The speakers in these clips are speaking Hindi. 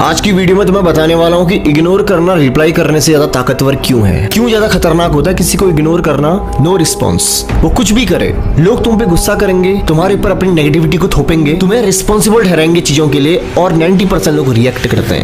आज की वीडियो में तुम्हें बताने वाला हूँ कि इग्नोर करना रिप्लाई करने से ज्यादा ताकतवर क्यों है, क्यों ज्यादा खतरनाक होता है किसी को इग्नोर करना। नो रिस्पॉन्स, वो कुछ भी करे, लोग तुम पे गुस्सा करेंगे, तुम्हारे ऊपर अपनी नेगेटिविटी को थोपेंगे, तुम्हें रिस्पॉन्सिबल ठहराएंगे चीजों के लिए, और 90% लोग रिएक्ट करते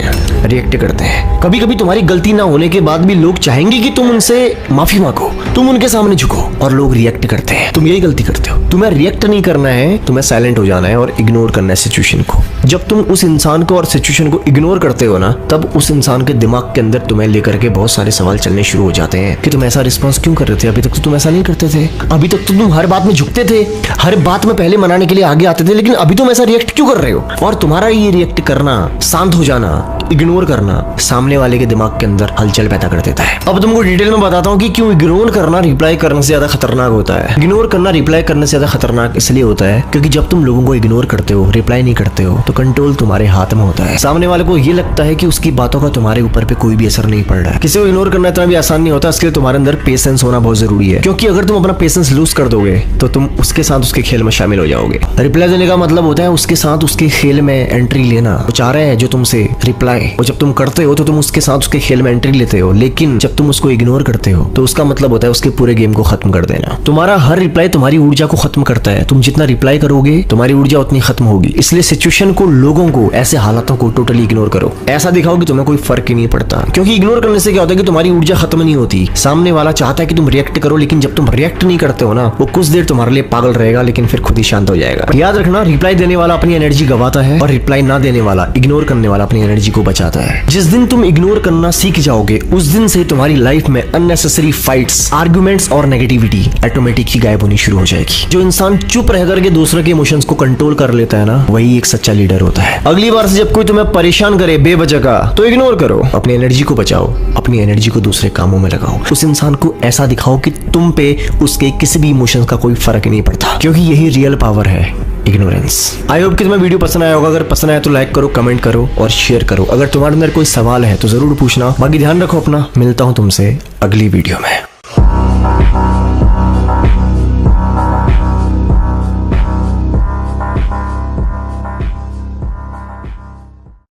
हैं। कभी कभी तुम्हारी गलती ना होने के बाद भी लोग चाहेंगे कि तुम उनसे माफी मांगो, तुम उनके सामने झुको, और लोग रिएक्ट करते हैं। तुम यही गलती करते हो। तुम्हें रिएक्ट नहीं करना है, तुम्हें साइलेंट हो जाना है और इग्नोर करना है सिचुएशन को। जब तुम उस इंसान को और सिचुएशन को इग्नोर करते हो ना, तब उस इंसान के दिमाग के अंदर तुम्हें लेकर के बहुत सारे सवाल चलने शुरू हो जाते हैं कि तुम ऐसा रिस्पॉन्स क्यों कर रहे थे, अभी तक तो तुम ऐसा नहीं करते थे, अभी तक तो तुम हर बात में झुकते थे, हर बात में पहले मनाने के लिए आगे आते थे, लेकिन अभी तुम ऐसा रिएक्ट क्यों कर रहे हो। और तुम्हारा ये रिएक्ट करना, शांत हो जाना, इग्नोर करना, सामने वाले के दिमाग के अंदर हलचल पैदा कर देता है। अब तुमको डिटेल में बताता हूँ कि क्यों इग्नोर करना रिप्लाई करने से ज्यादा खतरनाक होता है। इग्नोर करना रिप्लाई करने से ज्यादा खतरनाक इसलिए होता है क्योंकि जब तुम लोगों को इग्नोर करते हो, रिप्लाई नहीं करते हो, तो कंट्रोल तुम्हारे हाथ में होता है। सामने वाले को ये लगता है कि उसकी बातों का तुम्हारे ऊपर पे कोई भी असर नहीं पड़ रहा है। किसी को इग्नोर करना इतना भी आसान नहीं होता, इसलिए तुम्हारे अंदर पेशेंस होना बहुत जरूरी है, क्योंकि अगर तुम अपना पेशेंस लूज कर दोगे तो तुम उसके साथ उसके खेल में शामिल हो जाओगे। रिप्लाई देने का मतलब होता है उसके साथ उसके खेल में एंट्री लेना। वो चाह रहा है जो तुमसे रिप्लाई, और जब तुम करते हो तो तुम उसके साथ उसके खेल में एंट्री लेते हो, लेकिन जब तुम उसको इग्नोर करते हो तो उसका मतलब होता है उसके पूरे गेम को खत्म कर देना। तुम्हारा हर रिप्लाई तुम्हारी ऊर्जा को खत्म करता है। तुम जितना रिप्लाई करोगे तुम्हारी ऊर्जा उतनी खत्म होगी। इसलिए सिचुएशन को, लोगों को, ऐसे हालातों को टोटली इग्नोर करो। ऐसा दिखाओ कि तुम्हें कोई फर्क ही नहीं पड़ता, क्योंकि इग्नोर करने से क्या होता है कि तुम्हारी ऊर्जा खत्म नहीं होती। सामने वाला चाहता है कि तुम रिएक्ट करो, लेकिन जब तुम रिएक्ट नहीं करते हो ना, वो कुछ देर तुम्हारे लिए पागल रहेगा, लेकिन फिर खुद ही शांत हो जाएगा। याद रखना, रिप्लाई देने वाला अपनी एनर्जी गवाता है और रिप्लाई ना देने वाला, इग्नोर करने वाला, अपनी एनर्जी को बचाता है। जिस दिन तुम इग्नोर करना सीख जाओगे, उस दिन से तुम्हारी लाइफ में अननेसेसरी फाइट्स, आर्गुमेंट्स और नेगेटिविटी ऑटोमेटिक ही गायब होनी शुरू हो जाएगी। जो इंसान चुप रह करके दूसरे के इमोशंस को कंट्रोल कर लेता है ना, वही एक सच्चा लीडर होता है। अगली बार से जब कोई तुम्हें परेशान करे बेवजह का, तो इग्नोर करो, अपनी एनर्जी को बचाओ, अपनी एनर्जी को दूसरे कामों में लगाओ। उस इंसान को ऐसा दिखाओ कि तुम पे उसके किसी भी इमोशंस का कोई फर्क ही नहीं पड़ता, क्योंकि यही रियल पावर है, इग्नोरेंस। आई होप कि तुम्हें वीडियो पसंद आया होगा। अगर पसंद आया तो लाइक करो, कमेंट करो और शेयर करो। अगर तुम्हारे अंदर कोई सवाल है तो जरूर पूछना। बाकी ध्यान रखो अपना। मिलता हूं तुमसे अगली वीडियो में।